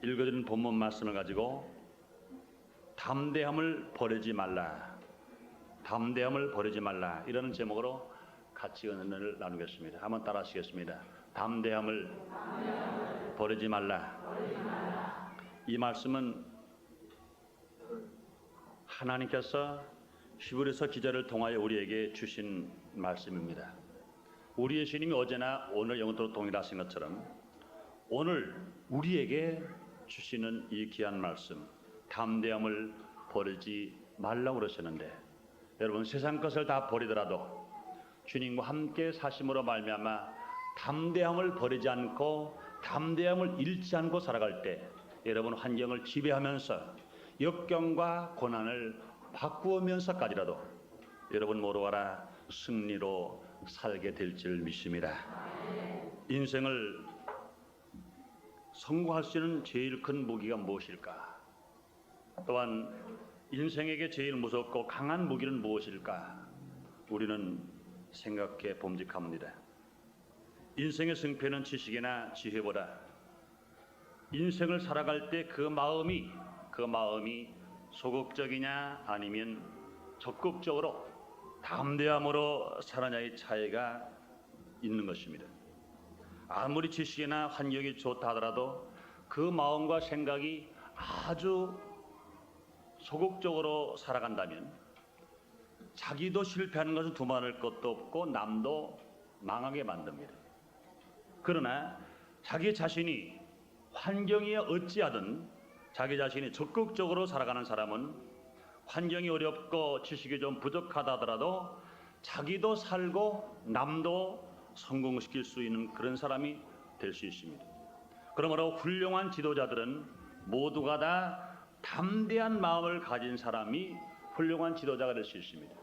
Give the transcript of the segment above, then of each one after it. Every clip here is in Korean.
읽어드린 본문 말씀을 가지고 담대함을 버리지 말라, 담대함을 버리지 말라 이라는 제목으로 같이 은혜를 나누겠습니다. 한번 따라 하시겠습니다. 담대함을 버리지 말라. 이 말씀은 하나님께서 히브리서 기자를 통하여 우리에게 주신 말씀입니다. 우리의 주님이 어제나 오늘 영원토록 동일하신 것처럼 오늘 우리에게 주시는 이 귀한 말씀, 담대함을 버리지 말라고 그러시는데, 여러분 세상 것을 다 버리더라도 주님과 함께 사심으로 말미암아 담대함을 버리지 않고 담대함을 잃지 않고 살아갈 때 여러분 환경을 지배하면서 역경과 고난을 바꾸면서까지라도 여러분 모르와라 승리로 살게 될 줄 믿습니다. 인생을 성공할 수 있는 제일 큰 무기가 무엇일까? 또한 인생에게 제일 무섭고 강한 무기는 무엇일까? 우리는 생각해 봄직합니다. 인생의 승패는 지식이나 지혜보다 인생을 살아갈 때 그 마음이 소극적이냐 아니면 적극적으로 담대함으로 살아냐의 차이가 있는 것입니다. 아무리 지식이나 환경이 좋다 하더라도 그 마음과 생각이 아주 소극적으로 살아간다면 자기도 실패하는 것은 두말할 것도 없고 남도 망하게 만듭니다. 그러나 자기 자신이 환경이 어찌하든 자기 자신이 적극적으로 살아가는 사람은 환경이 어렵고 지식이 좀 부족하다 하더라도 자기도 살고 남도 성공시킬 수 있는 그런 사람이 될 수 있습니다. 그러므로 훌륭한 지도자들은 모두가 다 담대한 마음을 가진 사람이 훌륭한 지도자가 될 수 있습니다.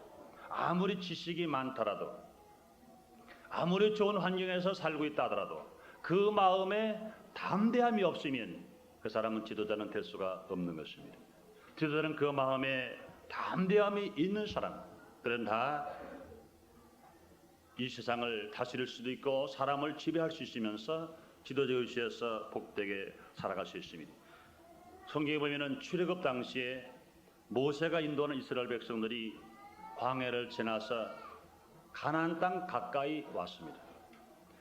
아무리 지식이 많더라도 아무리 좋은 환경에서 살고 있다 하더라도 그 마음에 담대함이 없으면 그 사람은 지도자는 될 수가 없는 것입니다. 지도자는 그 마음에 담대함이 있는 사람들은 다 이 세상을 다스릴 수도 있고 사람을 지배할 수 있으면서 지도자 의시에서 복되게 살아갈 수 있습니다. 성경에 보면은 출애굽 당시에 모세가 인도하는 이스라엘 백성들이 광야를 지나서 가나안 땅 가까이 왔습니다.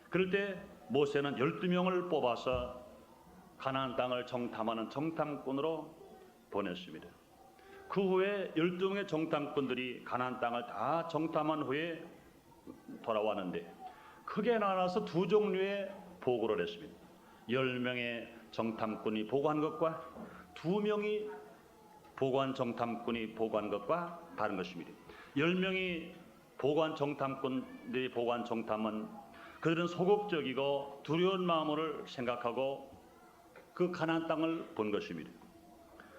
그럴 때 모세는 12명을 뽑아서 가나안 땅을 정탐하는 정탐꾼으로 보냈습니다. 그 후에 12명의 정탐꾼들이 가나안 땅을 다 정탐한 후에 돌아왔는데 크게 나눠서 두 종류의 보고를 했습니다. 10명의 정탐꾼이 보고한 것과 2명이 보고한 정탐꾼이 보고한 것과 다른 것입니다. 10명이 보고한 정탐꾼들이 보고한 정탐은 그들은 소극적이고 두려운 마음을 생각하고 그 가나안 땅을 본 것입니다.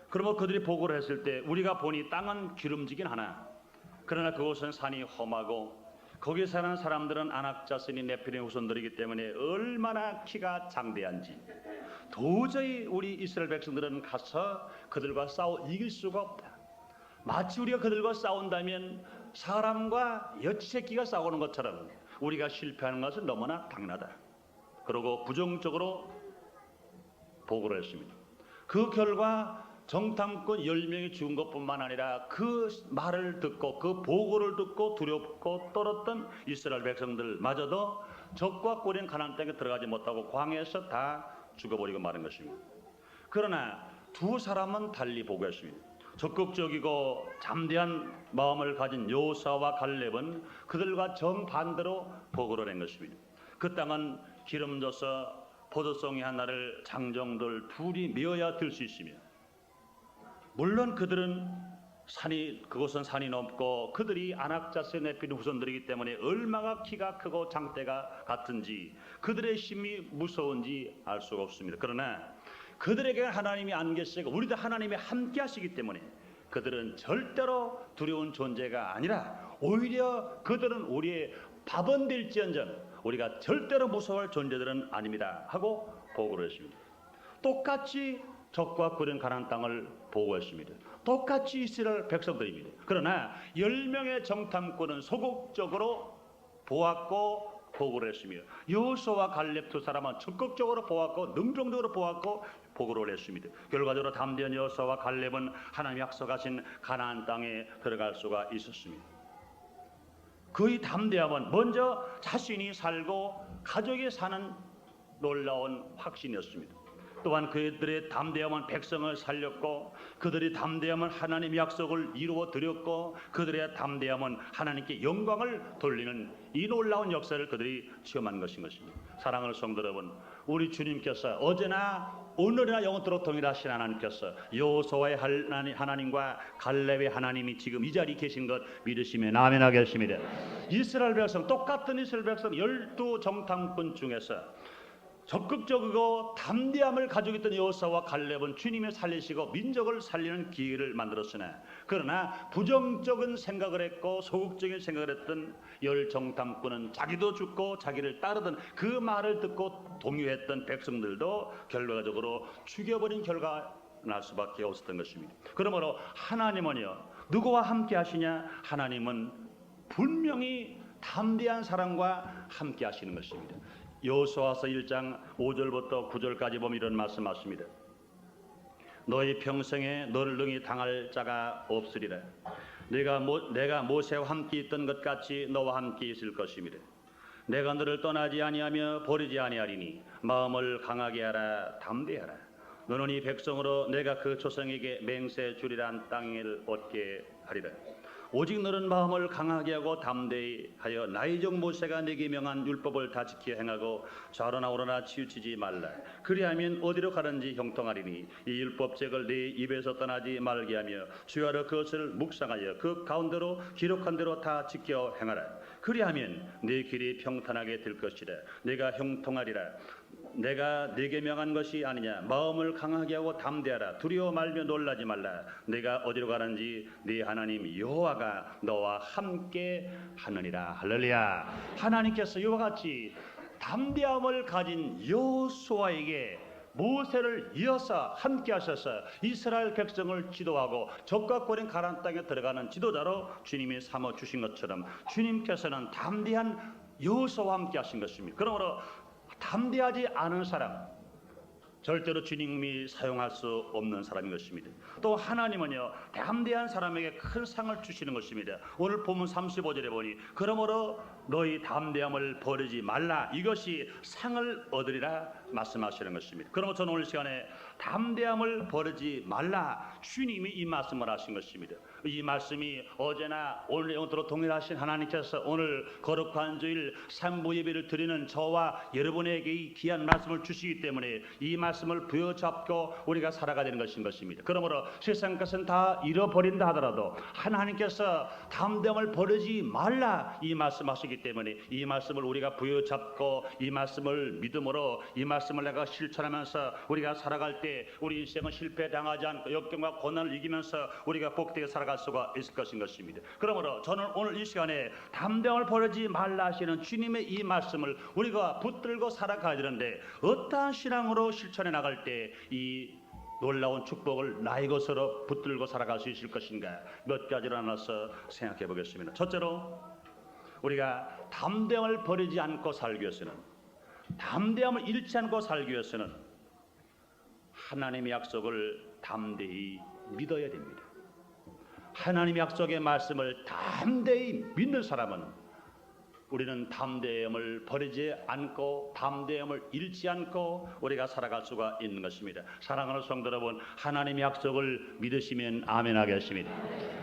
그러면 그들이 보고를 했을 때 우리가 보니 땅은 기름지긴 하나 그러나 그곳은 산이 험하고 거기 사는 사람들은 안악자손이 네피림 후손들이기 때문에 얼마나 키가 장대한지 도저히 우리 이스라엘 백성들은 가서 그들과 싸워 이길 수가 없다. 마치 우리가 그들과 싸운다면 사람과 여치새끼가 싸우는 것처럼 우리가 실패하는 것은 너무나 당연하다. 그러고 부정적으로 보고를 했습니다. 그 결과 정탐꾼 10명이 죽은 것뿐만 아니라 그 말을 듣고 그 보고를 듣고 두렵고 떨었던 이스라엘 백성들마저도 적과 꿀인 가나안 땅에 들어가지 못하고 광야에서 다 죽어버리고 마는 것입니다. 그러나 두 사람은 달리 보고했습니다. 적극적이고 잠대한 마음을 가진 여호수아와 갈렙은 그들과 정반대로 보고를 낸 것입니다. 그 땅은 기름져서 포도송이 하나를 장정들 둘이 메어야 들 수 있으며 물론 그곳은 산이 높고 그들이 안악자손의 네피림 후손들이기 때문에 얼마나 키가 크고 장대가 같은지 그들의 힘이 무서운지 알 수가 없습니다. 그러나 그들에게 하나님이 안 계시고 우리도 하나님이 함께 하시기 때문에 그들은 절대로 두려운 존재가 아니라 오히려 그들은 우리의 밥은 될지언정 우리가 절대로 무서워할 존재들은 아닙니다 하고 보고를 했습니다. 똑같이 적과 꿀인 가나안 땅을 보고했습니다. 똑같이 이스라엘 백성들입니다. 그러나 10명의 정탐꾼은 소극적으로 보았고 보고를 했으며 여호수아와 갈렙 두 사람은 적극적으로 보았고 능동적으로 보았고 보고를 했습니다. 결과적으로 담대한 여호수아와 갈렙은 하나님이 약속하신 가나안 땅에 들어갈 수가 있었습니다. 그의 담대함은 먼저 자신이 살고 가족이 사는 놀라운 확신이었습니다. 또한 그들의 담대함은 백성을 살렸고 그들의 담대함은 하나님의 약속을 이루어 드렸고 그들의 담대함은 하나님께 영광을 돌리는 이 놀라운 역사를 그들이 체험한 것입니다. 사랑하는 성도 여러분, 우리 주님께서 어제나 오늘이나 영원토록 동일하신 하나님께서 여호수아의 하나님과 갈렙의 하나님이 지금 이 자리에 계신 것 믿으시면 아멘 하겠습니다. 이스라엘 백성, 똑같은 이스라엘 백성 12정탐꾼 중에서 적극적이고 담대함을 가지고 있던 여호수아와 갈렙은 주님이 살리시고 민족을 살리는 기회를 만들었으나 그러나 부정적인 생각을 했고 소극적인 생각을 했던 열정탐꾼은 자기도 죽고 자기를 따르던 그 말을 듣고 동요했던 백성들도 결과적으로 죽여버린 결과가 날 수밖에 없었던 것입니다. 그러므로 하나님은요, 누구와 함께 하시냐? 하나님은 분명히 담대한 사람과 함께 하시는 것입니다. 여호수아서 1장 5절부터 9절까지 보면 이런 말씀하십니다. 너희 평생에 너를 능히 당할 자가 없으리라. 내가 모세와 함께 있던 것 같이 너와 함께 있을 것입니다. 내가 너를 떠나지 아니하며 버리지 아니하리니 마음을 강하게 하라, 담대하라. 너는 이 백성으로 내가 그 조상에게 맹세 주리란 땅을 얻게 하리라. 오직 너는 마음을 강하게 하고 담대히 하여 나의 종 모세가 내게 명한 율법을 다 지켜 행하고 좌로나 우로나 치우치지 말라. 그리하면 어디로 가든지 형통하리니 이 율법책을 네 입에서 떠나지 말게 하며 주야로 그것을 묵상하여 그 가운데로 기록한 대로 다 지켜 행하라. 그리하면 네 길이 평탄하게 될 것이라. 내가 형통하리라. 내가 네게 명한 것이 아니냐. 마음을 강하게 하고 담대하라. 두려워 말며 놀라지 말라. 내가 어디로 가는지 네 하나님 여호와가 너와 함께 하느니라. 할렐루야. 하나님께서 이와 같이 담대함을 가진 여호수아에게 모세를 이어서 함께 하셔서 이스라엘 백성을 지도하고 적과 고린 가나안 땅에 들어가는 지도자로 주님이 삼아 주신 것처럼 주님께서는 담대한 여호수아와 함께 하신 것입니다. 그러므로 담대하지 않은 사람, 절대로 주님이 사용할 수 없는 사람인 것입니다. 또 하나님은요, 담대한 사람에게 큰 상을 주시는 것입니다. 오늘 본문 35절에 보니 그러므로 너희 담대함을 버리지 말라, 이것이 상을 얻으리라 말씀하시는 것입니다. 그러므로 저는 오늘 시간에 담대함을 버리지 말라, 주님이 이 말씀을 하신 것입니다. 이 말씀이 어제나 오늘 영원토록 동일하신 하나님께서 오늘 거룩한 주일 산부 예배를 드리는 저와 여러분에게 이 귀한 말씀을 주시기 때문에 이 말씀을 부여잡고 우리가 살아가야 되는 것입니다. 그러므로 세상 것은 다 잃어버린다 하더라도 하나님께서 담대함을 버리지 말라 이 말씀하시기 때문에 이 말씀을 우리가 부여잡고 이 말씀을 믿음으로 이 말씀을 내가 실천하면서 우리가 살아갈 때 우리 인생은 실패당하지 않고 역경과 고난을 이기면서 우리가 복되게 살아갈 수가 있을 것입니다. 그러므로 저는 오늘 이 시간에 담대함을 버리지 말라 하시는 주님의 이 말씀을 우리가 붙들고 살아가야 되는데 어떠한 신앙으로 실천해 나갈 때 이 놀라운 축복을 나의 것으로 붙들고 살아갈 수 있을 것인가, 몇 가지를 나눠서 생각해 보겠습니다. 첫째로 우리가 담대함을 버리지 않고 살기 위해서는, 담대함을 잃지 않고 살기 위해서는 하나님의 약속을 담대히 믿어야 됩니다. 하나님의 약속의 말씀을 담대히 믿는 사람은 우리는 담대함을 버리지 않고 담대함을 잃지 않고 우리가 살아갈 수가 있는 것입니다. 사랑하는 성도 여러분, 하나님의 약속을 믿으시면 아멘 하겠습니다.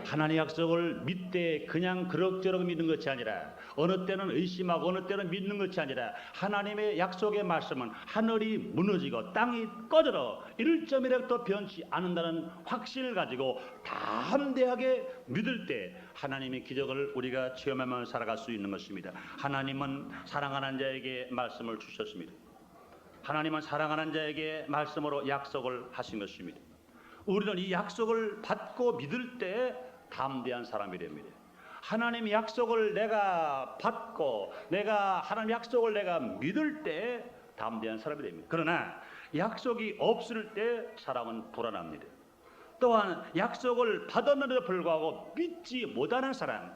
하나님의 약속을 믿되 그냥 그럭저럭 믿는 것이 아니라 어느 때는 의심하고 어느 때는 믿는 것이 아니라 하나님의 약속의 말씀은 하늘이 무너지고 땅이 꺼져도 1점이라도 변치 않는다는 확신을 가지고 담대하게 믿을 때 하나님의 기적을 우리가 체험하며 살아갈 수 있는 것입니다. 하나님은 사랑하는 자에게 말씀을 주셨습니다. 하나님은 사랑하는 자에게 말씀으로 약속을 하신 것입니다. 우리는 이 약속을 받고 믿을 때 담대한 사람이 됩니다. 하나님의 약속을 내가 받고 하나님의 약속을 내가 믿을 때 담대한 사람이 됩니다. 그러나 약속이 없을 때 사람은 불안합니다. 또한 약속을 받았는데도 불구하고 믿지 못하는 사람은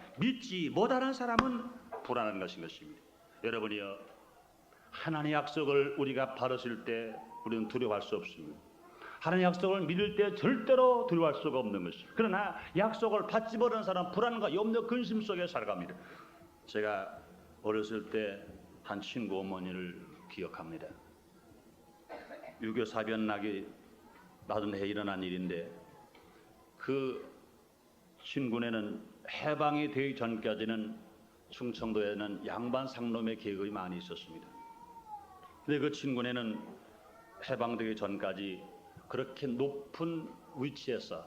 불안한 것입니다. 여러분이요, 하나님의 약속을 우리가 바르실 때 우리는 두려워할 수 없습니다. 하나님의 약속을 믿을 때 절대로 두려워할 수가 없는 것입니다. 그러나 약속을 받지 못하는 사람은 불안과 염려, 근심 속에 살아갑니다. 제가 어렸을 때 한 친구 어머니를 기억합니다. 유교 사변 나던 해에 일어난 일인데, 그 친구네는 해방이 되기 전까지는 충청도에는 양반 상놈의 계급이 많이 있었습니다. 근데 그 친구네는 해방되기 전까지 그렇게 높은 위치에서,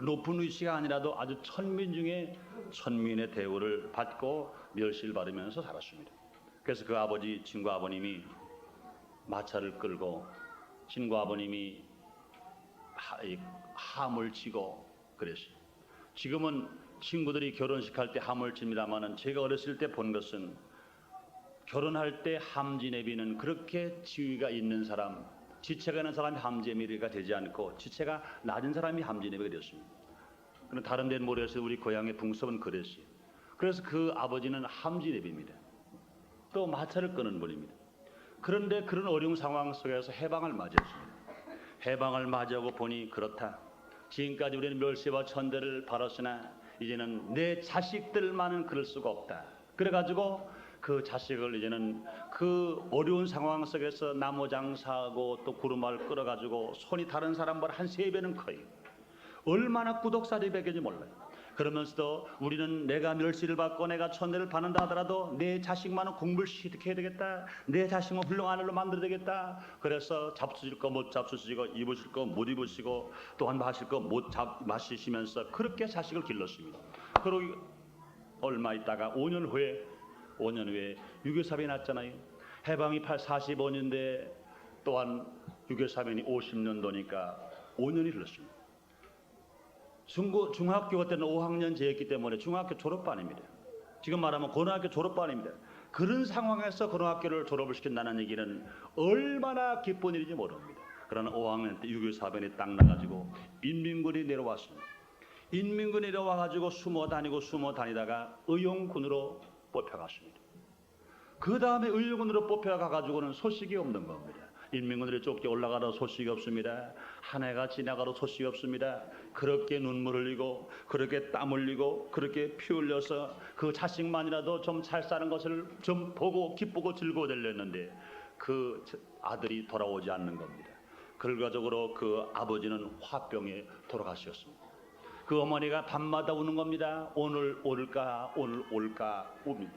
높은 위치가 아니라도 아주 천민 중에 천민의 대우를 받고 멸시를 받으면서 살았습니다. 그래서 그 아버지, 친구 아버님이 마차를 끌고 친구 아버님이 함을 치고 그랬어요. 지금은 친구들이 결혼식 할 때 함을 칩니다만은, 제가 어렸을 때 본 것은 결혼할 때 함지내비는 그렇게 지위가 있는 사람, 지체가 있는 사람이 함지내비가 되지 않고 지체가 낮은 사람이 함지내비가 되었습니다. 그런데 다른 데는 모르겠어요. 우리 고향의 붕섭은 그랬어요. 그래서 그 아버지는 함지내비입니다. 또 마차를 끄는 분입니다. 그런데 그런 어려운 상황 속에서 해방을 맞이했습니다. 해방을 맞이하고 보니 그렇다. 지금까지 우리는 멸시와 천대를 받았으나 이제는 내 자식들만은 그럴 수가 없다. 그래가지고 그 자식을 이제는 그 어려운 상황 속에서 나무 장사하고 또 구루마를 끌어가지고 손이 다른 사람보다 한 3배는 커요. 얼마나 구독살이 베겠는지 몰라요. 그러면서도 우리는 내가 멸시를 받고 내가 천대를 받는다 하더라도 내 자식만은 공부를 시켜야 되겠다. 내 자식만 훌륭한 일로 만들어야 되겠다. 그래서 잡수실 거 못 잡수시고 입으실 거 못 입으시고 또한 마실 거 못 마시시면서 그렇게 자식을 길렀습니다. 그리고 얼마 있다가 5년 후에 유교사변이 났잖아요. 해방이 45년대 또한 유교사변이 50년도니까 5년이 흘렀습니다. 중학교 때는 5학년 제였기 때문에 중학교 졸업반입니다. 지금 말하면 고등학교 졸업반입니다. 그런 상황에서 고등학교를 졸업을 시킨다는 얘기는 얼마나 기쁜 일인지 모릅니다. 그러나 5학년 때 유교사변이 딱 나가지고 인민군이 내려왔습니다. 인민군이 내려와가지고 숨어 다니다가 의용군으로 뽑혀갔습니다. 그 다음에 의용군으로 뽑혀가가지고는 소식이 없는 겁니다. 인민군들이 쫓겨 올라가도 소식이 없습니다. 한 해가 지나가도 소식이 없습니다. 그렇게 눈물 흘리고 그렇게 땀 흘리고 그렇게 피 흘려서 그 자식만이라도 좀 잘 사는 것을 좀 보고 기쁘고 즐거워하려는데 그 아들이 돌아오지 않는 겁니다. 결과적으로 그 아버지는 화병에 돌아가셨습니다. 그 어머니가 밤마다 우는 겁니다. 오늘 올까 오늘 올까 웁니다.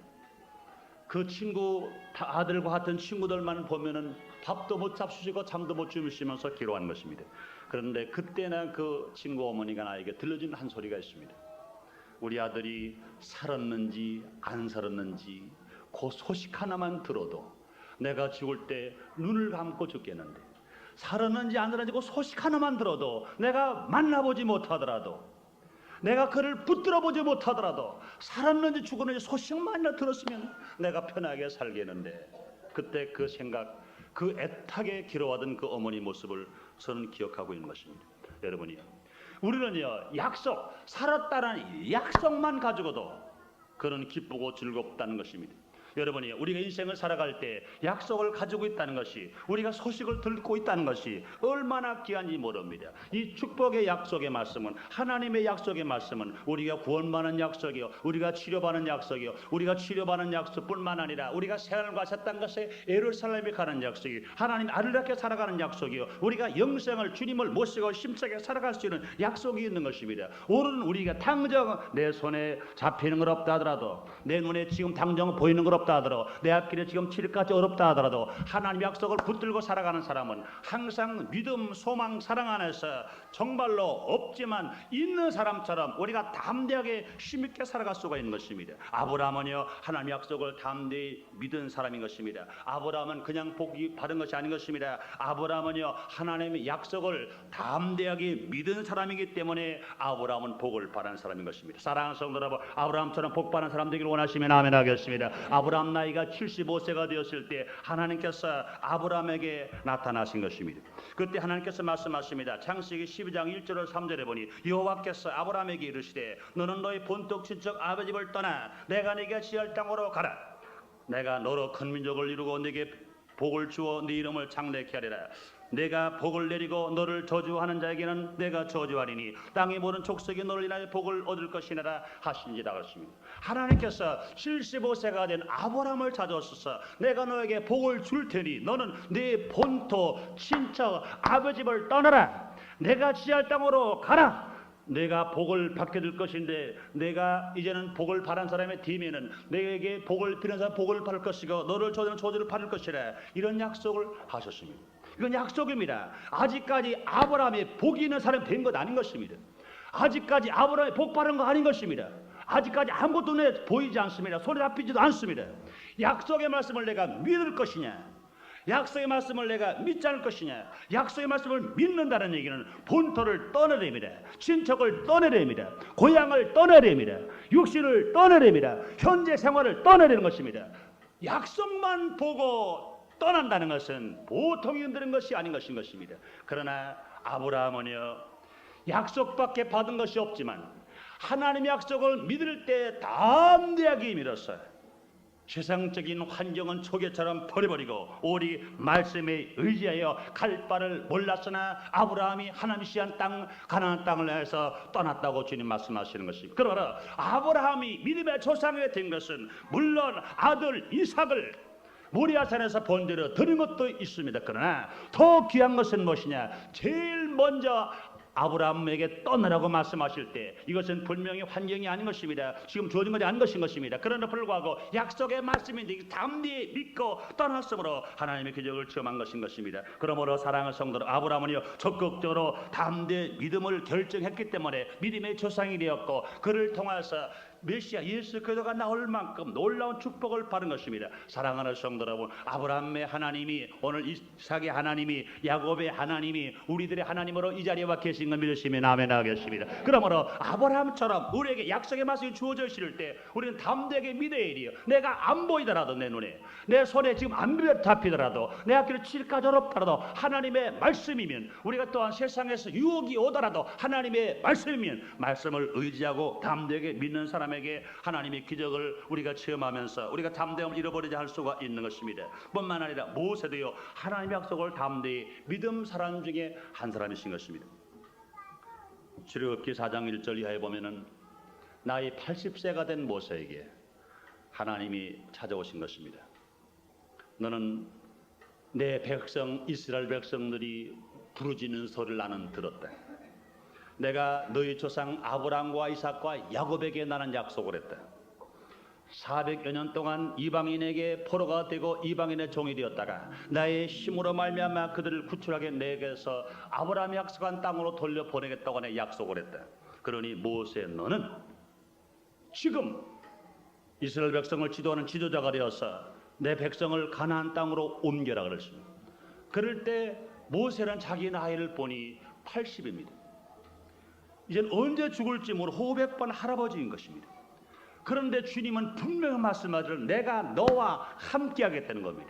그 친구 아들과 같은 친구들만 보면은 밥도 못 잡수시고 잠도 못 주무시면서 기로한 것입니다. 그런데 그때나 그 친구 어머니가 나에게 들려준 한 소리가 있습니다. 우리 아들이 살았는지 안 살았는지 그 소식 하나만 들어도 내가 죽을 때 눈을 감고 죽겠는데, 살았는지 안 살았는지 그 소식 하나만 들어도 내가 만나보지 못하더라도, 내가 그를 붙들어 보지 못하더라도 살았는지 죽었는지 소식만이나 들었으면 내가 편하게 살겠는데, 그때 그 생각, 그 애타게 기로하던 그 어머니 모습을 저는 기억하고 있는 것입니다. 여러분이요, 우리는요, 약속, 살았다는 약속만 가지고도 그는 기쁘고 즐겁다는 것입니다. 여러분이 우리가 인생을 살아갈 때 약속을 가지고 있다는 것이, 우리가 소식을 듣고 있다는 것이 얼마나 귀한지 모릅니다. 이 축복의 약속의 말씀은, 하나님의 약속의 말씀은 우리가 구원받는 약속이요, 우리가 치료받는 약속이요, 우리가 치료받는 약속뿐만 아니라 우리가 생활과 샀던 것에 예루살렘에 가는 약속이, 하나님 아름답게 살아가는 약속이요, 우리가 영생을 주님을 모시고 힘차게 살아갈 수 있는 약속이 있는 것입니다. 오늘은 우리가 당장 내 손에 잡히는 것 없다 하더라도, 내 눈에 지금 당장 보이는 것 없다 하더라도, 내 앞길에 지금 칠까지 어렵다 하더라도 하나님 약속을 붙들고 살아가는 사람은 항상 믿음, 소망, 사랑 안에서 정말로 없지만 있는 사람처럼 우리가 담대하게 힘있게 살아갈 수가 있는 것입니다. 아브라함은요, 하나님 약속을 담대히 믿은 사람인 것입니다. 아브라함은 그냥 복이 받은 것이 아닌 것입니다. 아브라함은요, 하나님의 약속을 담대하게 믿은 사람이기 때문에 아브라함은 복을 받은 사람인 것입니다. 사랑하는 성도 여러분, 아브라함처럼 복 받은 사람 되기를 원하시면 아멘 하겠습니다. 아브라함 나이가 75세가 되었을 때 하나님께서 아브라함에게 나타나신 것입니다. 그때 하나님께서 말씀하십니다. 창세기 12장 1절을 3절에 보니, 여호와께서 아브라함에게 이르시되 너는 너의 본토 친척 아버지 집을 떠나 내가 네게 지을 땅으로 가라. 내가 너로 큰 민족을 이루고 네게 복을 주어 네 이름을 장래케 하리라. 내가 복을 내리고 너를 저주하는 자에게는 내가 저주하리니 땅의 모든 족속이 너를 인하여 복을 얻을 것이니라 하시니라 하십니다. 하나님께서 75세가 된 아브라함을 찾아오셔서 내가 너에게 복을 줄 테니 너는 네 본토 친척 아버지 집을 떠나라. 내가 지할 땅으로 가라. 내가 복을 받게 될 것인데 내가 이제는 복을 바란 사람의 뒤에는 내게 복을 비는 사람 복을 받을 것이고 너를 저주는 저주를 받을 것이라 이런 약속을 하셨습니다. 이건 약속입니다. 아직까지 아브라함이 복이 있는 사람이 된 것 아닌 것입니다. 아직까지 아브라함이 복 받은 거 아닌 것입니다. 아직까지 아무것도 눈에 보이지 않습니다. 손에 잡히지도 않습니다. 약속의 말씀을 내가 믿을 것이냐, 약속의 말씀을 내가 믿지 않을 것이냐. 약속의 말씀을 믿는다는 얘기는 본토를 떠나렵니다. 친척을 떠나렵니다. 고향을 떠나렵니다. 육신을 떠나렵니다. 현재 생활을 떠나려는 것입니다. 약속만 보고 떠난다는 것은 보통 힘든 것이 아닌 것인 것입니다. 그러나 아브라함은요, 약속밖에 받은 것이 없지만 하나님의 약속을 믿을 때 담대하게 믿었어요. 세상적인 환경은 초계처럼 버려버리고 오직 말씀에 의지하여 갈 바를 몰랐으나 아브라함이 하나님이 시한 땅 가나안 땅을 향해서 떠났다고 주님 말씀하시는 것입니다. 그러나 아브라함이 믿음의 조상이 된 것은 물론 아들 이삭을 모리아산에서 번제로 드린 것도 있습니다. 그러나 더 귀한 것은 무엇이냐? 제일 먼저 아브라함에게 떠나라고 말씀하실 때 이것은 분명히 환경이 아닌 것입니다. 지금 주어진 것이 아닌 것인 것입니다. 그러나 불구하고 약속의 말씀인데 담대히 믿고 떠났으므로 하나님의 기적을 체험한 것인 것입니다. 그러므로 사랑하는 성도들, 아브라함은요 적극적으로 담대히 믿음을 결정했기 때문에 믿음의 조상이 되었고 그를 통해서 메시아 예수 그리스도가 나올 만큼 놀라운 축복을 받은 것입니다. 사랑하는 성도 여러분, 아브라함의 하나님이 오늘 이삭의 하나님이 야곱의 하나님이 우리들의 하나님으로 이 자리에 와 계신 걸 믿으시면 아멘 하겠습니다. 그러므로 아브라함처럼 우리에게 약속의 말씀이 주어져 있을 때 우리는 담대하게 믿어야 해요. 내가 안 보이더라도 내 눈에 내 손에 지금 안 잡히더라도 내 학교를 칠까지 어렵더라도 하나님의 말씀이면 우리가 또한 세상에서 유혹이 오더라도 하나님의 말씀이면 말씀을 의지하고 담대하게 믿는 사람에게 하나님의 기적을 우리가 체험하면서 우리가 담대함을 잃어버리지 할 수가 있는 것입니다. 뿐만 아니라 모세도요 하나님의 약속을 담대히 믿음 사람 중에 한 사람이신 것입니다. 출애굽기 4장 1절 이하에 보면은 나이 80세가 된 모세에게 하나님이 찾아오신 것입니다. 너는 내 백성 이스라엘 백성들이 부르짖는 소리를 나는 들었다. 내가 너희 조상 아브라함과 이삭과 야곱에게 나는 약속을 했다. 400여 년 동안 이방인에게 포로가 되고 이방인의 종이 되었다가 나의 힘으로 말미암아 그들을 구출하게 내게서 아브라함이 약속한 땅으로 돌려보내겠다고 내 약속을 했다. 그러니 모세 너는 지금 이스라엘 백성을 지도하는 지도자가 되어서 내 백성을 가나안 땅으로 옮겨라 그랬습니다. 그럴 때 모세는 자기 나이를 보니 80입니다. 이젠 언제 죽을지 모르 호백반 할아버지인 것입니다. 그런데 주님은 분명히 말씀하시를 내가 너와 함께 하겠다는 겁니다.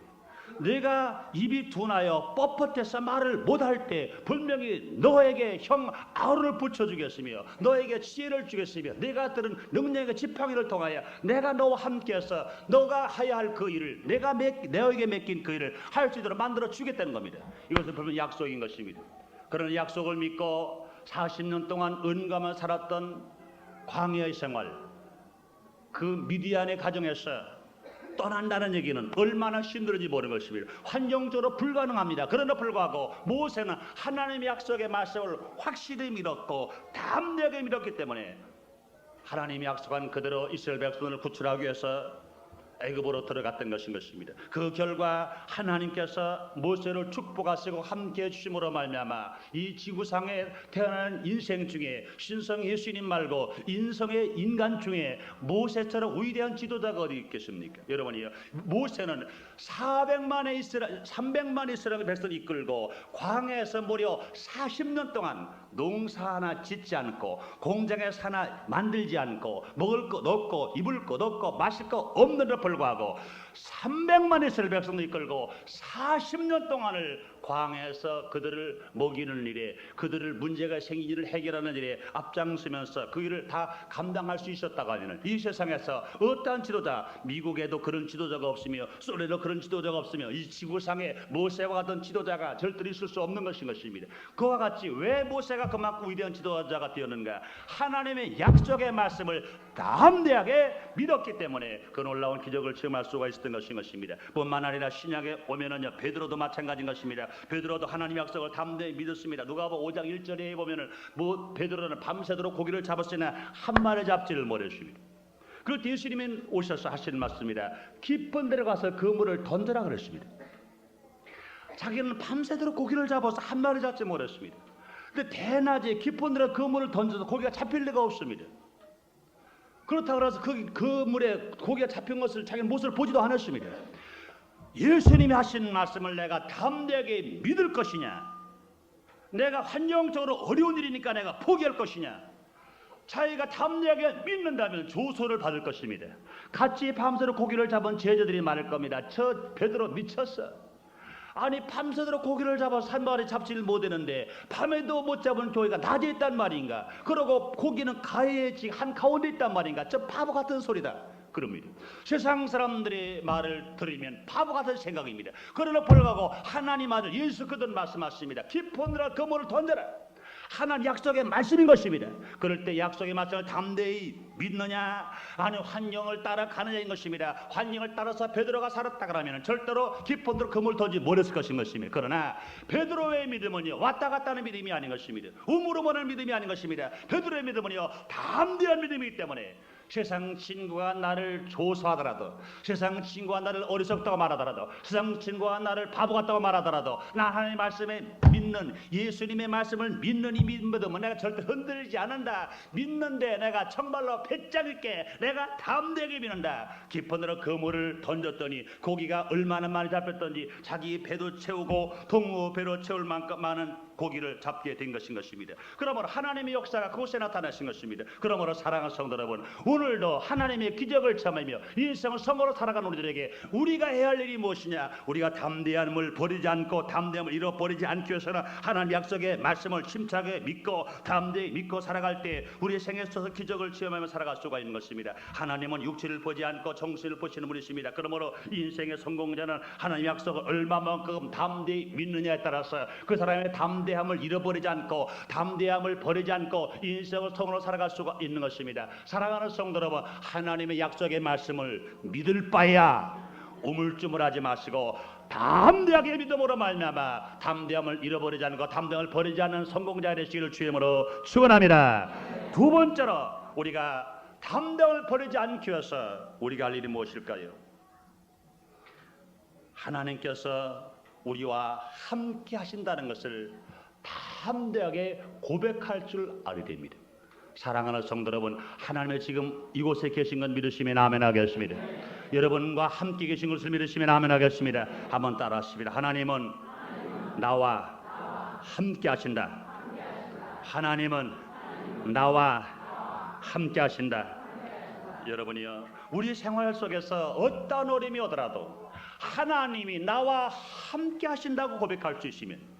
내가 입이 둔하여 뻣뻣해서 말을 못할 때 분명히 너에게 형 아론을 붙여주겠으며 너에게 지혜를 주겠으며 내가 들은 능력의 지팡이를 통하여 내가 너와 함께해서 너가 해야 할 그 일을 내가 너에게 맡긴 그 일을 할 수 있도록 만들어 주겠다는 겁니다. 이것은 분명히 약속인 것입니다. 그런 약속을 믿고 40년 동안 은감을 살았던 광야의 생활, 그 미디안의 가정에서 떠난다는 얘기는 얼마나 힘들은지 모르는 것입니다. 환경적으로 불가능합니다. 그러나 불구하고 모세는 하나님의 약속의 말씀을 확실히 믿었고 담대하게 믿었기 때문에 하나님이 약속한 그대로 이스라엘 백성을 구출하기 위해서 애굽으로 들어갔던 것인 것입니다. 그 결과 하나님께서 모세를 축복하시고 함께해 주심으로 말미암아 이 지구상에 태어난 인생 중에 신성 예수님 말고 인성의 인간 중에 모세처럼 위대한 지도자가 어디 있겠습니까? 여러분이요, 모세는 300만 이스라엘 백성을 이끌고 광야에서 무려 40년 동안 농사 하나 짓지 않고 공장에서 하나 만들지 않고 먹을 것 없고 입을 것 없고 마실 것 없는 데 불구하고 300만 이스라엘 백성도 이끌고 40년 동안을 광야에서 그들을 먹이는 일에, 그들을 문제가 생긴 일을 해결하는 일에 앞장서면서 그 일을 다 감당할 수 있었다고 하면 이 세상에서 어떠한 지도자, 미국에도 그런 지도자가 없으며 소련에도 그런 지도자가 없으며 이 지구상에 모세와 같은 지도자가 절대로 있을 수 없는 것입니다. 그와 같이 왜 모세가 그만큼 위대한 지도자가 되었는가? 하나님의 약속의 말씀을 담대하게 믿었기 때문에 그 놀라운 기적을 체험할 수가 있었던 것입니다. 뿐만 아니라 신약에 오면은요, 베드로도 마찬가지인 것입니다. 베드로도 하나님의 약속을 담대히 믿었습니다. 누가복음 5장 1절에 보면은 베드로는 밤새도록 고기를 잡았으나 한 마리 잡지를 못했습니다. 그리고 예수님은 오셔서 하시는 말씀입니다. 깊은 데로 가서 그물을 던져라 그랬습니다. 자기는 밤새도록 고기를 잡아서 한 마리 잡지 못했습니다. 근데 대낮에 깊은 데로 그물을 던져서 고기가 잡힐 리가 없습니다. 그렇다고 해서 그 물에 고기가 잡힌 것을 자기는 못을 보지도 않았습니다. 예수님이 하신 말씀을 내가 담대하게 믿을 것이냐, 내가 환경적으로 어려운 일이니까 내가 포기할 것이냐, 자기가 담대하게 믿는다면 조소를 받을 것입니다. 같이 밤새도록 고기를 잡은 제자들이 많을 겁니다. 저 베드로 미쳤어. 아니 밤새도록 고기를 잡아서 한 마리 잡지를 못했는데 밤에도 못 잡은 교회가 낮에 있단 말인가? 그러고 고기는 가해에 한가운데 있단 말인가? 저 바보 같은 소리다 그럽니다. 세상 사람들의 말을 들으면 바보 같은 생각입니다. 그러나 불구하고 하나님 아들 예수 그들 말씀하십니다. 깊은 데로 그물을 던져라. 하나님 약속의 말씀인 것입니다. 그럴 때 약속의 말씀을 담대히 믿느냐, 아니 환경을 따라가느냐인 것입니다. 환경을 따라서 베드로가 살았다 그러면 절대로 깊은 데로 그물 던지 못했을 것입니다. 그러나 베드로의 믿음은요, 왔다 갔다 하는 믿음이 아닌 것입니다. 우물우물하는 믿음이 아닌 것입니다. 베드로의 믿음은요, 담대한 믿음이기 때문에 세상 친구가 나를 조소하더라도, 세상 친구가 나를 어리석다고 말하더라도, 세상 친구가 나를 바보 같다고 말하더라도 나 하나님의 말씀에 믿는, 예수님의 말씀을 믿는 이 믿음은 내가 절대 흔들리지 않는다. 믿는데 내가 정말로 배짱 있게 내가 담대하게 믿는다. 깊은 데로 그물을 던졌더니 고기가 얼마나 많이 잡혔던지 자기 배도 채우고 동무 배로 채울 만큼 많은 고기를 잡게 된 것입니다. 그러므로 하나님의 역사가 그곳에 나타나신 것입니다. 그러므로 사랑하는 성도 여러분, 오늘도 하나님의 기적을 체험하며 인생을 성으로 살아가는 우리들에게 우리가 해야 할 일이 무엇이냐? 우리가 담대함을 버리지 않고 담대함을 잃어버리지 않기 위해서는 하나님 약속의 말씀을 침착하게 믿고 담대히 믿고 살아갈 때 우리의 생에 있어서 기적을 체험하며 살아갈 수가 있는 것입니다. 하나님은 육체를 보지 않고 정신을 보시는 분이십니다. 그러므로 인생의 성공자는 하나님의 약속을 얼마만큼 담대히 믿느냐에 따라서 그 사람의 담대함을 잃어버리지 않고 담대함을 버리지 않고 인생을 성으로 살아갈 수가 있는 것입니다. 사랑하는 성도 여러분, 하나님의 약속의 말씀을 믿을 바야 우물쭈물하지 마시고 담대하게 믿음으로 말미암아 담대함을 잃어버리지 않고 담대함을 버리지 않는 성공자 되시기를 주님으로 축원합니다. 두 번째로 우리가 담대함을 버리지 않기 위해서 우리가 할 일이 무엇일까요? 하나님께서 우리와 함께 하신다는 것을 담대하게 고백할 줄 알아야 됩니다. 사랑하는 성도 여러분, 하나님의 지금 이곳에 계신 건 믿으시면 아멘 하겠습니다. 여러분과 함께 계신 것을 믿으시면 아멘 하겠습니다. 한번 따라하십니다. 하나님은 나와 함께 하신다. 하나님은 나와 함께 하신다. 여러분이요, 우리 생활 속에서 어떤 어려움이 오더라도 하나님이 나와 함께 하신다고 고백할 수 있으면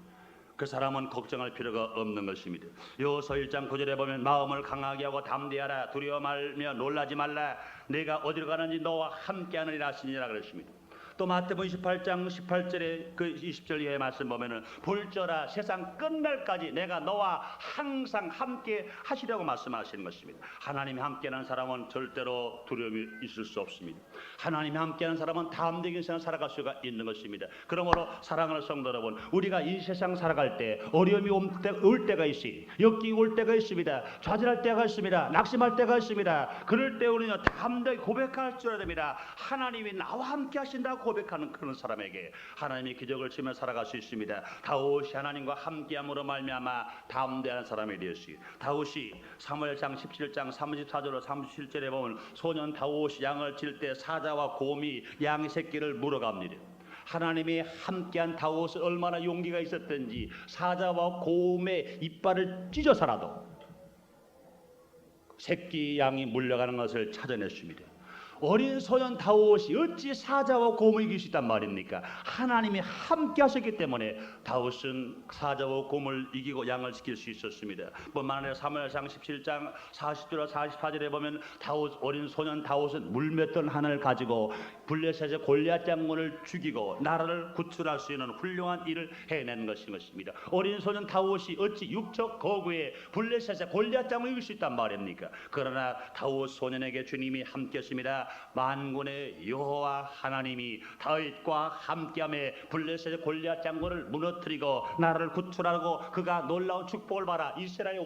그 사람은 걱정할 필요가 없는 것입니다. 요서 1장 9절에 보면 마음을 강하게 하고 담대하라, 두려워 말며 놀라지 말라, 내가 어디로 가는지 너와 함께하느니라 하시니라 그랬습니다. 또 마태복음 28장 18절에 그 20절 이하의 말씀 보면은 볼저라 세상 끝날까지 내가 너와 항상 함께 하시려고 말씀하시는 것입니다. 하나님이 함께하는 사람은 절대로 두려움이 있을 수 없습니다. 하나님이 함께하는 사람은 담대하게 인생을 살아갈 수가 있는 것입니다. 그러므로 사랑하는 성도 여러분, 우리가 이 세상 살아갈 때 어려움이 올 때가 있으니 역경이 올 때가 있습니다. 좌절할 때가 있습니다. 낙심할 때가 있습니다. 그럴 때 우리는 담대하게 고백할 줄 알아야 됩니다. 하나님이 나와 함께 하신다고 고백하는 그런 사람에게 하나님의 기적을 치며 살아갈 수 있습니다. 다윗이 하나님과 함께함으로 말미암아 담대한 사람이 되었으니, 다윗이 사무엘상 17장 34절로 37절에 보면 소년 다윗이 양을 칠 때 사자와 곰이 양 새끼를 물어갑니다. 하나님이 함께한 다윗은 얼마나 용기가 있었던지 사자와 곰의 이빨을 찢어서라도 새끼 양이 물려가는 것을 찾아냈습니다. 어린 소년 다윗이 어찌 사자와 곰을 이길 수 있단 말입니까? 하나님이 함께 하셨기 때문에 다윗은 사자와 곰을 이기고 양을 지킬 수 있었습니다. 뿐만 아니라 사무엘상 17장 40절과 44절에 보면 다윗 어린 소년 다윗은 물맷돌 하나를 가지고 블레셋의 골리앗 장군을 죽이고 나라를 구출할 수 있는 훌륭한 일을 해낸 것입니다. 어린 소년 다윗이 어찌 육적 거구에 블레셋의 골리앗 장군을 이길 수 있단 말입니까? 그러나 다윗 소년에게 주님이 함께했습니다. 만군의 여호와 하나님이 다윗과 함께함에 블레셋의 골리앗 장군을 무너뜨리고 나라를 구출하고 그가 놀라운 축복을 받아 이스라엘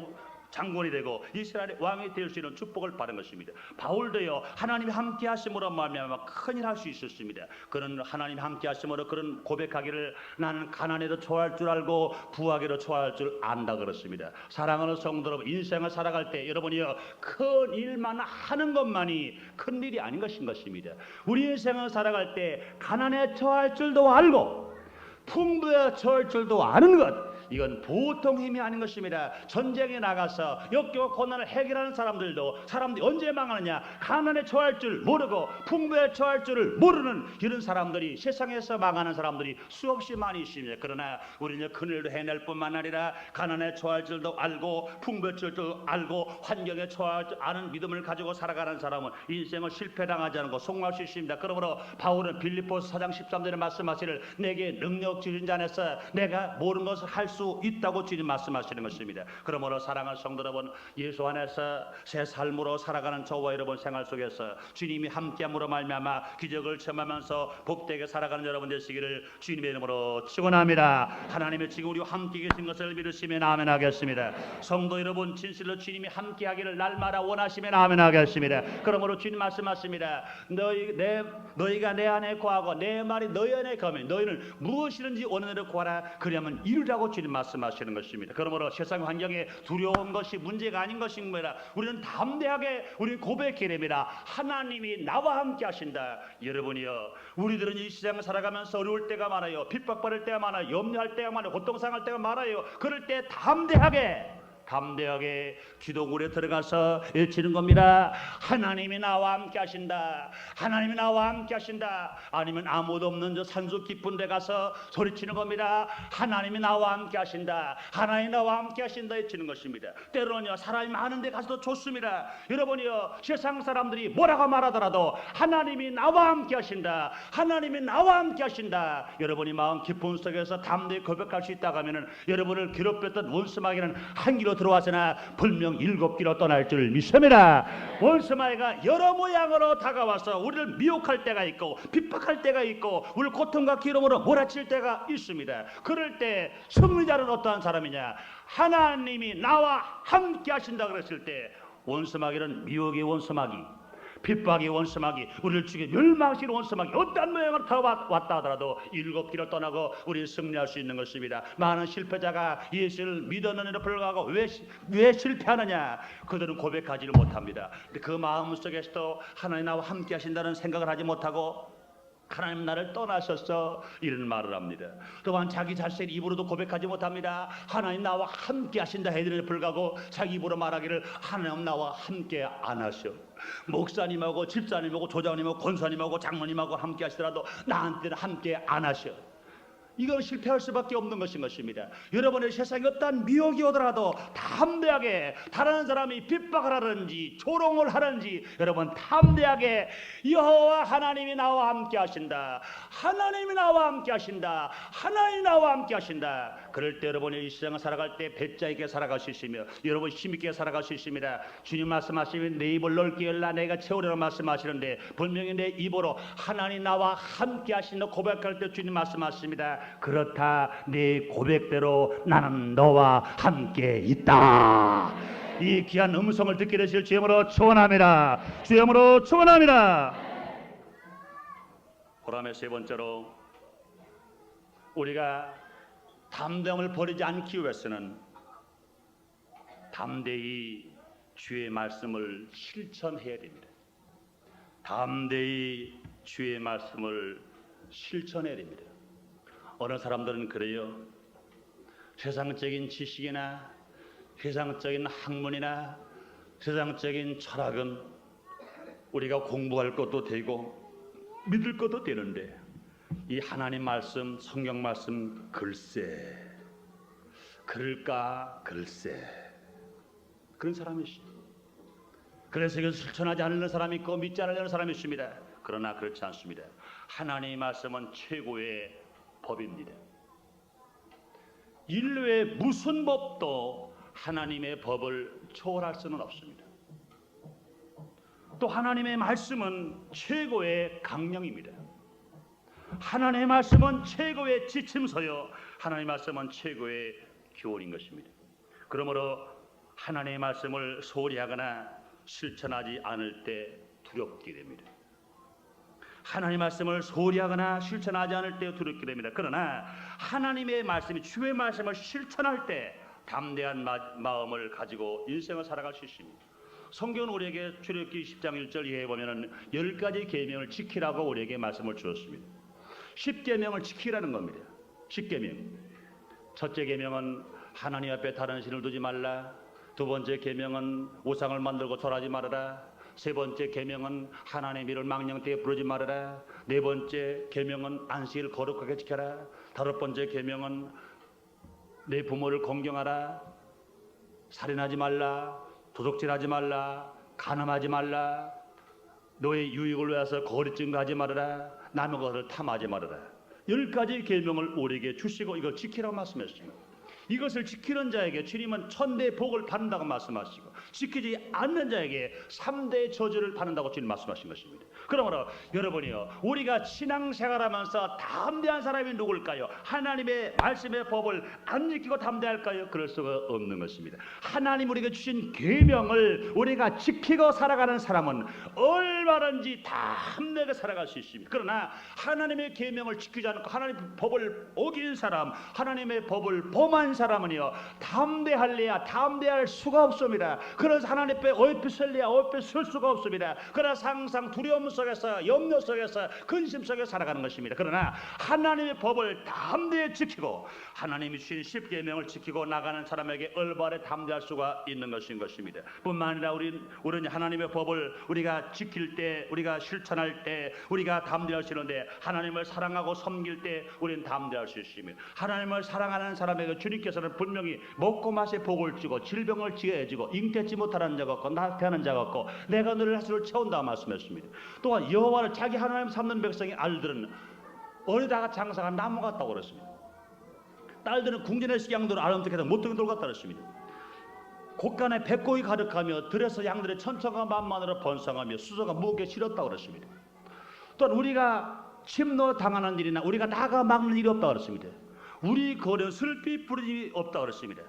장군이 되고 이스라엘의 왕이 될 수 있는 축복을 받은 것입니다. 바울도요 하나님이 함께 하심으로 말미암아 큰일 할 수 있었습니다. 그런 하나님 함께 하심으로 그런 고백하기를 나는 가난에도 처할 줄 알고 부하게도 처할 줄 안다 그렇습니다. 사랑하는 성도 여러분, 인생을 살아갈 때 여러분이요 큰 일만 하는 것만이 큰 일이 아닌 것입니다. 우리 인생을 살아갈 때 가난에 처할 줄도 알고 풍부에 처할 줄도 아는 것, 이건 보통 힘이 아닌 것입니다. 전쟁에 나가서 역겨워 고난을 해결하는 사람들이 언제 망하느냐? 가난에 처할 줄 모르고 풍부에 처할 줄을 모르는 이런 사람들이 세상에서 망하는 사람들이 수없이 많이 있습니다. 그러나 우리는 큰일도 해낼 뿐만 아니라 가난에 처할 줄도 알고 풍부에 처할 줄도 알고 환경에 처할 줄 아는 믿음을 가지고 살아가는 사람은 인생을 실패당하지 않고 성공할 수 있습니다. 그러므로 바울은 빌립보서 4장 13절에 말씀하시를 내게 능력 주신 자 안에서 내가 모든 것을 할 수 있다고 주님 말씀하시는 것입니다. 그러므로 사랑하는 성도 여러분, 예수 안에서 새 삶으로 살아가는 저와 여러분 생활 속에서 주님이 함께함으로 말미암아 기적을 체험하면서 복되게 살아가는 여러분 되시기를 주님의 이름으로 축원합니다. 하나님의 지금 우리와 함께 계신 것을 믿으시면 아멘 하겠습니다. 성도 여러분, 진실로 주님이 함께하기를 날마다 원하시면 아멘 하겠습니다. 그러므로 주님 말씀하십니다. 너희가 내 안에 거하고 내 말이 너희 안에 거하면 너희는 무엇이든지 원하는 대로 구하라 그러면 이루라고 주님 말씀하시는 것입니다. 그러므로 세상 환경에 두려운 것이 문제가 아닌 것입니다. 우리는 담대하게 우리 고백해야 됩니다. 하나님이 나와 함께 하신다. 여러분이요, 우리들은 이 세상을 살아가면서 어려울 때가 많아요. 핍박받을 때가 많아요. 염려할 때가 많아요. 고통상할 때가 많아요. 그럴 때 담대하게 기도굴에 들어가서 외치는 겁니다. 하나님이 나와 함께 하신다. 하나님이 나와 함께 하신다. 아니면 아무도 없는 저 산속 깊은 데 가서 소리치는 겁니다. 하나님이 나와 함께 하신다. 하나님이 나와 함께 하신다 외치는 것입니다. 때로는요 사람이 많은 데 가서도 좋습니다. 여러분이요 세상 사람들이 뭐라고 말하더라도 하나님이 나와 함께 하신다. 하나님이 나와 함께 하신다. 여러분이 마음 깊은 속에서 담대히 고백할 수 있다고 하면은 여러분을 괴롭혔던 원수마귀는 한 길로 들어왔으나 분명 7길로 떠날 줄 믿습니다. 원수마귀가 여러 모양으로 다가와서 우리를 미혹할 때가 있고 핍박할 때가 있고 우리를 고통과 기름으로 몰아칠 때가 있습니다. 그럴 때 승리자는 어떠한 사람이냐? 하나님이 나와 함께 하신다 그랬을 때 원수마귀는 미혹의 원수마귀, 핍박의 원수마귀, 우리를 죽여 멸망시키는 원수마귀 어떤 모양으로 더 왔다 하더라도 7길을 떠나고 우리는 승리할 수 있는 것입니다. 많은 실패자가 예수를 믿었는데도 불구하고 왜 실패하느냐? 그들은 고백하지를 못합니다. 근데 그 마음 속에서도 하나님 나와 함께 하신다는 생각을 하지 못하고 하나님 나를 떠나셨어 이런 말을 합니다. 또한 자기 자신의 입으로도 고백하지 못합니다. 하나님 나와 함께 하신다 해드리는 불구하고 자기 입으로 말하기를 하나님 나와 함께 안 하셔. 목사님하고 집사님하고 조장님하고 권사님하고 장로님하고 함께 하시더라도 나한테는 함께 안 하셔. 이건 실패할 수밖에 없는 것입니다. 여러분의 세상에 어떤 미혹이 오더라도 담대하게 다른 사람이 핍박을 하든지 조롱을 하든지 여러분 담대하게 여호와 하나님이 나와 함께 하신다. 하나님이 나와 함께 하신다. 하나님이 나와 함께 하신다. 그럴 때 여러분이 이 세상을 살아갈 때 배짱 있게 살아갈 수 있으며 여러분 힘있게 살아갈 수 있습니다. 주님 말씀하시면 내 입을 넓게 열라 내가 채우리라고 말씀하시는데 분명히 내 입으로 하나님 나와 함께 하신다 고백할 때 주님 말씀하십니다. 그렇다 네 고백대로 나는 너와 함께 있다. 이 귀한 음성을 듣게 되실 주님으로 축원합니다. 주님으로 축원합니다. 그다음에 세 번째로 우리가 담대함을 버리지 않기 위해서는 담대히 주의 말씀을 실천해야 됩니다. 담대히 주의 말씀을 실천해야 됩니다. 어느 사람들은 그래요. 세상적인 지식이나 세상적인 학문이나 세상적인 철학은 우리가 공부할 것도 되고 믿을 것도 되는데 이 하나님 말씀, 성경 말씀 글쎄 그럴까 글쎄 그런 사람이 있습니다. 그래서 이것을 실천하지 않는 사람이 있고 믿지 않으려는 사람이 있습니다. 그러나 그렇지 않습니다. 하나님의 말씀은 최고의 법입니다. 인류의 무슨 법도 하나님의 법을 초월할 수는 없습니다. 또 하나님의 말씀은 최고의 강령입니다. 하나님의 말씀은 최고의 지침서요, 하나님의 말씀은 최고의 교훈인 것입니다. 그러므로 하나님의 말씀을 소홀히 하거나 실천하지 않을 때 두렵게 됩니다. 하나님의 말씀을 소홀히 하거나 실천하지 않을 때 두렵게 됩니다. 그러나 하나님의 말씀이, 주의 말씀을 실천할 때 담대한 마음을 가지고 인생을 살아갈 수 있습니다. 성경은 우리에게 출애굽기 10장 1절 이하에 보면은 10가지 계명을 지키라고 우리에게 말씀을 주었습니다. 10계명을 지키라는 겁니다. 10계명. 첫째 계명은 하나님 앞에 다른 신을 두지 말라. 두 번째 계명은 우상을 만들고 절하지 말아라. 세 번째 계명은 하나님의 이름을 망령되게 부르지 말아라. 네 번째 계명은 안식일을 거룩하게 지켜라. 다섯 번째 계명은 내 부모를 공경하라. 살인하지 말라. 도둑질하지 말라. 간음하지 말라. 너의 유익을 위해서 거짓 증거하지 말아라. 남의 것을 탐하지 말아라. 10가지 계명을 우리에게 주시고 이걸 지키라고 말씀했습니다. 이것을 지키는 자에게 주님은 천대의 복을 받는다고 말씀하시고 지키지 않는 자에게 3대의 저주를 받는다고 주님 말씀하신 것입니다. 그러므로 여러분이요, 우리가 신앙생활하면서 담대한 사람이 누굴까요? 하나님의 말씀의 법을 안 지키고 담대할까요? 그럴 수가 없는 것입니다. 하나님 우리에게 주신 계명을 우리가 지키고 살아가는 사람은 얼마든지 담대하게 살아갈 수 있습니다. 그러나 하나님의 계명을 지키지 않고 하나님의 법을 어긴 사람, 하나님의 법을 범한 사람은요, 담대할래야 담대할 수가 없습니다. 그래서 하나님 앞에 어이없이 설래야 어이없이 설 수가 없습니다. 그러나 항상 두려움 속에서, 염려 속에서, 근심 속에 살아가는 것입니다. 그러나 하나님의 법을 담대히 지키고 하나님이 주신 10계명을 지키고 나가는 사람에게 얼마나 담대할 수가 있는 것인 것입니다. 뿐만 아니라 우리는 하나님의 법을 우리가 지킬 때, 우리가 실천할 때 우리가 담대할 수 있는데, 하나님을 사랑하고 섬길 때 우리는 담대할 수 있습니다. 하나님을 사랑하는 사람에게 주님께서는 분명히 먹고 마시에 복을 주고 질병을 지어지고 잉태치 못하는 자가 없고 낙태하는 자가 없고 내가 너를 하수를 채운다 말씀했습니다. 또한 여호와를 자기 하나님 삼는 백성이 알들은 어디다가 장사가 나무 같다고 그랬습니다. 딸들은 궁전의 양들을 아름답게 해서 못되게 돌갔다 그랬습니다. 곳간에 백고이 가득하며 들에서 양들의 천천과 만만으로 번성하며 수소가 무겁게 실었다고 그랬습니다. 또한 우리가 침노 당하는 일이나 우리가 나가 막는 일이 없다고 그랬습니다. 우리 거리는 슬피 부르지 없다고 그랬습니다.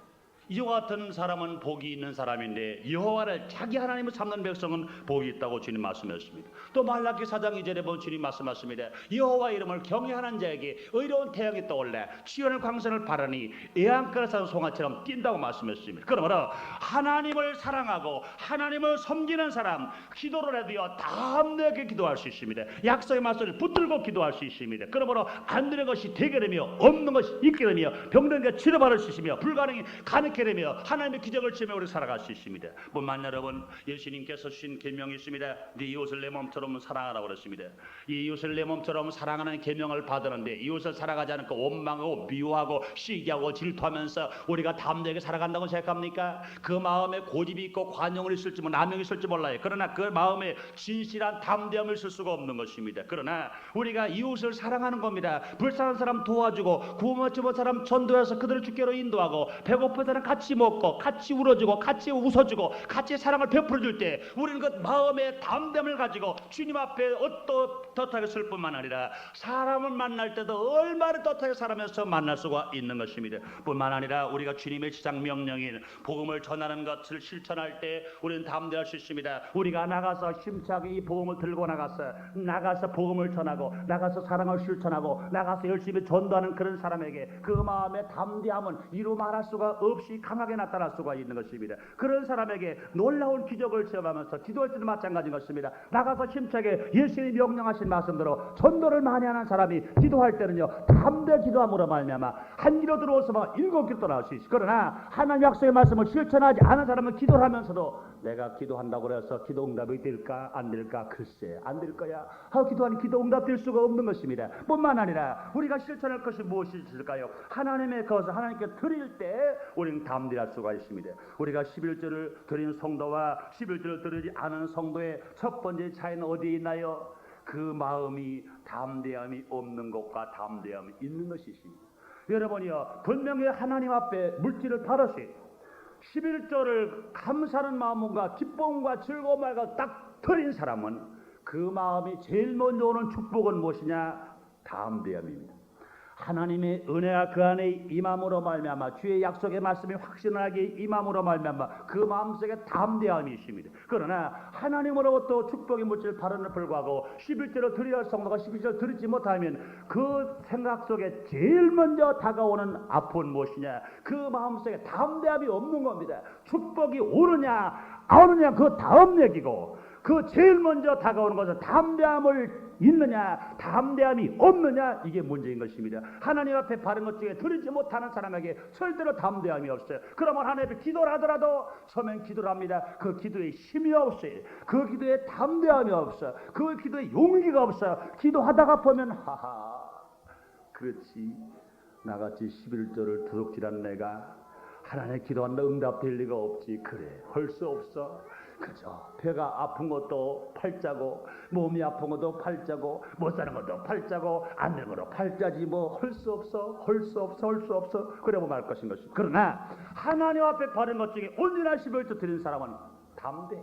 이와 같은 사람은 복이 있는 사람인데 여호와를 자기 하나님을 삼는 백성은 복이 있다고 주님 말씀하셨습니다. 또 말라기 4장 2절에 보면 주님 말씀하십니다. 여호와 이름을 경외하는 자에게 의로운 태양이 떠올라 시온의 광선을 바라니 애완가를 쌓은 송아처럼 뛴다고 말씀하셨습니다. 그러므로 하나님을 사랑하고 하나님을 섬기는 사람, 기도를 해도요 담대하게 기도할 수 있습니다. 약속의 말씀을 붙들고 기도할 수 있습니다. 그러므로 안 되는 것이 되게 되며 없는 것이 있게 되며 병든 게 치료받을 수 있으며 불가능이 가능하게 되며 하나님의 기적을 치며 우리 살아갈 수 있습니다. 뿐만 여러분, 예수님께서 주신 계명이 있습니다. 네 이웃을 내 몸처럼 사랑하라고 그랬습니다. 이 이웃을 내 몸처럼 사랑하는 계명을 받았는데 이웃을 사랑하지 않고 원망하고 미워하고 시기하고 질투하면서 우리가 담대하게 살아간다고 생각합니까? 그 마음에 고집이 있고 관용을 있을지 남용이 있을지 몰라요. 그러나 그 마음에 진실한 담대함을 있을 수가 없는 것입니다. 그러나 우리가 이웃을 사랑하는 겁니다. 불쌍한 사람 도와주고 구원받지 못한 사람 전도해서 그들을 주께로 인도하고 배고픈 사람 같이 먹고 같이 울어주고 같이 웃어주고 같이 사랑을 베풀어줄 때 우리는 그 마음의 담대함을 가지고 주님 앞에 떳떳하게 설 뿐만 아니라 사람을 만날 때도 얼마나 떳떳하게 살아면서 만날 수가 있는 것입니다. 뿐만 아니라 우리가 주님의 지상 명령인 복음을 전하는 것을 실천할 때 우리는 담대할 수 있습니다. 우리가 나가서 심차게 이 복음을 들고 나가서 복음을 전하고 나가서 사랑을 실천하고 나가서 열심히 전도하는 그런 사람에게 그 마음의 담대함은 이루 말할 수가 없이 힘없이 강하게 나타날 수가 있는 것입니다. 그런 사람에게 놀라운 기적을 체험하면서 기도할 때도 마찬가지인 것입니다. 나가서 힘차게 예수님이 명령하신 말씀대로 전도를 많이 하는 사람이 기도할 때는요, 담대 기도함으로 말미암아 한 기도 들어오서 7기도 나올 수 있어요. 그러나 하나님 약속의 말씀을 실천하지 않은 사람은 기도를 하면서도 내가 기도한다고 해서 기도 응답이 될까 안 될까, 글쎄 안 될 거야 하고 기도하니 기도 응답될 수가 없는 것입니다. 뿐만 아니라 우리가 실천할 것이 무엇이 있을까요? 하나님의 것을 하나님께 드릴 때 우리는 담대할 수가 있습니다. 우리가 11조를 드리는 성도와 11조를 드리지 않은 성도의 첫 번째 차이는 어디에 있나요? 그 마음이 담대함이 없는 것과 담대함이 있는 것이 있습니다. 여러분이요, 분명히 하나님 앞에 물질을 다뤄시 11조를 감사하는 마음과 기쁨과 즐거움을 딱 드린 사람은 그 마음이 제일 먼저 오는 축복은 무엇이냐? 담대함입니다. 하나님의 은혜가 그 안에 임함으로 말미암아 주의 약속의 말씀이 확신하게 임함으로 말미암아 그 마음속에 담대함이 있습니다. 그러나 하나님으로부터 축복의 물질을 바라는 불구하고 11조를 드려야 할 성도가 11조를 드리지 못하면 그 생각 속에 제일 먼저 다가오는 아픔은 무엇이냐? 그 마음속에 담대함이 없는 겁니다. 축복이 오느냐 안 오느냐 그 다음 얘기고, 그 제일 먼저 다가오는 것은 담대함을 있느냐 담대함이 없느냐, 이게 문제인 것입니다. 하나님 앞에 바른 것 중에 드리지 못하는 사람에게 절대로 담대함이 없어요. 그러면 하나님 앞에 기도를 하더라도 처음엔 기도를 합니다. 그 기도에 힘이 없어요. 그 기도에 담대함이 없어. 그 기도에 용기가 없어. 기도하다가 보면 하하, 그렇지, 나같이 11조를 도둑질한 내가 하나님 기도한다 응답될 리가 없지. 그래, 할 수 없어. 그죠. 배가 아픈 것도 팔자고, 몸이 아픈 것도 팔자고, 못 사는 것도 팔자고, 안 되는 것도 팔자지. 뭐 할 수 없어, 할 수 없어, 할 수 없어. 그러고 말 것인 것이. 그러나 하나님 앞에 바른 것 중에 온전한 11조 드리는 사람은 담대.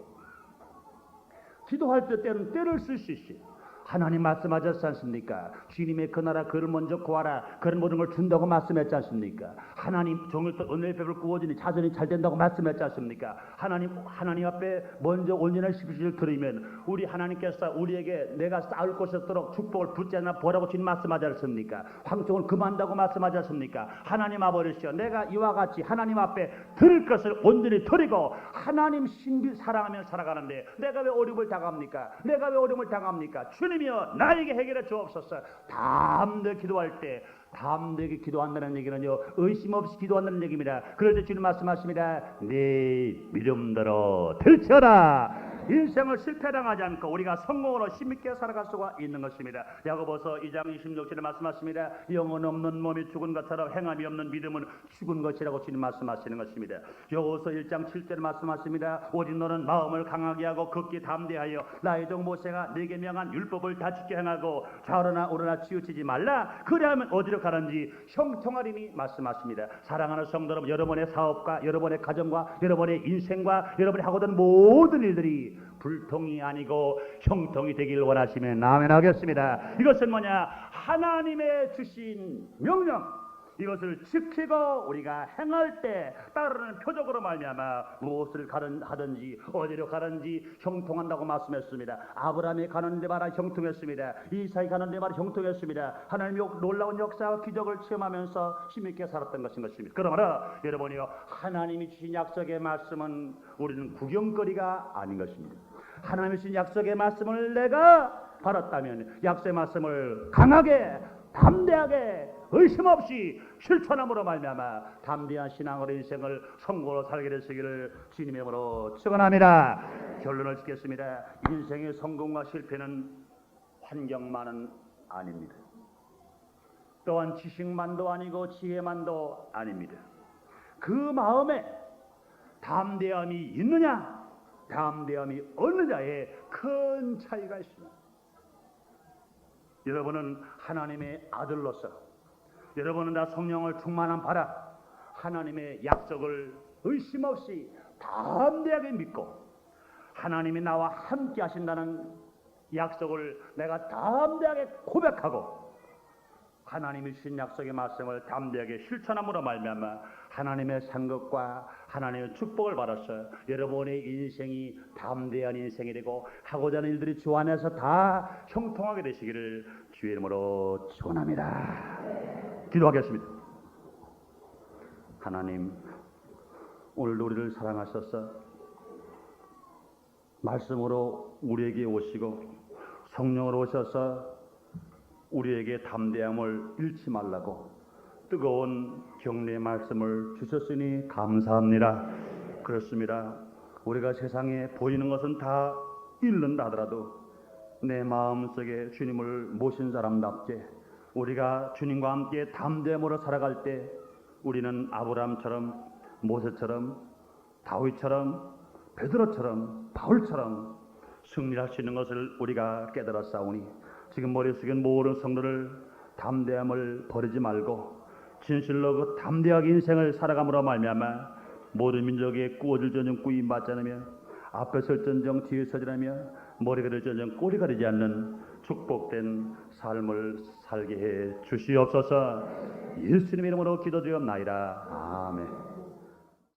기도할 때는 때를 쓸 수 있어요. 하나님 말씀하셨지 않습니까? 주님의 그 나라 그를 먼저 구하라, 그런 모든 걸 준다고 말씀했지 않습니까? 하나님 종일 은혜의 벽을 구워주니 자손이 잘 된다고 말씀했지 않습니까? 하나님 앞에 먼저 온전한 11조를 드리면 우리 하나님께서 우리에게 내가 쌓을 것이 없도록 축복을 붙지 않아 보라고 주님 말씀하지 않습니까? 황종을 금한다고 말씀하지 않습니까? 하나님 아버지시여, 내가 이와 같이 하나님 앞에 드릴 것을 온전히 드리고 하나님 신비 사랑하며 살아가는데 내가 왜 어려움을 당합니까? 내가 왜 어려움을 당합니까? 주님이여, 나에게 해결해 주옵소서. 담대 기도할 때, 담대하게 기도한다는 얘기는요, 의심 없이 기도한다는 얘기입니다. 그럴 때 주님 말씀하십니다. 네 믿음대로 들쳐라. 인생을 실패당하지 않고 우리가 성공으로 힘있게 살아갈 수가 있는 것입니다. 야고보서 2장 26절에 말씀하십니다. 영혼 없는 몸이 죽은 것처럼 행함이 없는 믿음은 죽은 것이라고 주님 말씀하시는 것입니다. 여호수아 1장 7절에 말씀하십니다. 오직 너는 마음을 강하게 하고 극기 담대하여 나의 종 모세가 네게 명한 율법을 다 지켜 행하고 좌우나 우러나 치우치지 말라. 그리하면 어디로 가는지 형통하리니 말씀하십니다. 사랑하는 성도 여러분, 여러분의 사업과 여러분의 가정과 여러분의 인생과 여러분이 하고든 모든 일들이 불통이 아니고 형통이 되길 원하시면 아멘 하겠습니다. 이것은 뭐냐? 하나님의 주신 명령, 이것을 지키고 우리가 행할 때 따르는 표적으로 말미암아 무엇을 하든지 어디로 가든지 형통한다고 말씀했습니다. 아브라함이 가는 데마다 형통했습니다. 이삭이 가는 데마다 형통했습니다. 하나님의 놀라운 역사와 기적을 체험하면서 힘있게 살았던 것입니다. 그러므로 여러분이요, 하나님이 주신 약속의 말씀은 우리는 구경거리가 아닌 것입니다. 하나님이 주신 약속의 말씀을 내가 받았다면 약속의 말씀을 강하게 담대하게 의심 없이 실천함으로 말미암아 담대한 신앙으로 인생을 성공으로 살게 되시기를 주님의 이름으로 축원합니다. 결론을 짓겠습니다. 인생의 성공과 실패는 환경만은 아닙니다. 또한 지식만도 아니고 지혜만도 아닙니다. 그 마음에 담대함이 있느냐 담대함이 없느냐에 큰 차이가 있습니다. 여러분은 하나님의 아들로서, 여러분은 다 성령을 충만한 바라 하나님의 약속을 의심 없이 담대하게 믿고 하나님이 나와 함께 하신다는 약속을 내가 담대하게 고백하고 하나님이 주신 약속의 말씀을 담대하게 실천함으로 말미암아 하나님의 상급과 하나님의 축복을 받아서 여러분의 인생이 담대한 인생이 되고 하고자 하는 일들이 주 안에서 다 형통하게 되시기를 주의 이름으로 축원합니다. 기도하겠습니다. 하나님, 오늘도 우리를 사랑하셔서 말씀으로 우리에게 오시고 성령으로 오셔서 우리에게 담대함을 잃지 말라고 뜨거운 격려의 말씀을 주셨으니 감사합니다. 그렇습니다. 우리가 세상에 보이는 것은 다 잃는다 하더라도 내 마음속에 주님을 모신 사람답게 우리가 주님과 함께 담대함으로 살아갈 때 우리는 아브라함처럼 모세처럼 다윗처럼 베드로처럼 바울처럼 승리할 수 있는 것을 우리가 깨달았사오니 지금 머릿속에 모든 성도를 담대함을 버리지 말고 진실로 그 담대하게 인생을 살아감으로 말미암아 모든 민족의 꾸어질 전쟁 꾸이 맞지 않으며 앞에 설전정 뒤에 서지라며 머리 가릴 전쟁 꼬리 가리지 않는 축복된 삶을 살게 해 주시옵소서. 예수님의 이름으로 기도드리옵나이다. 아멘.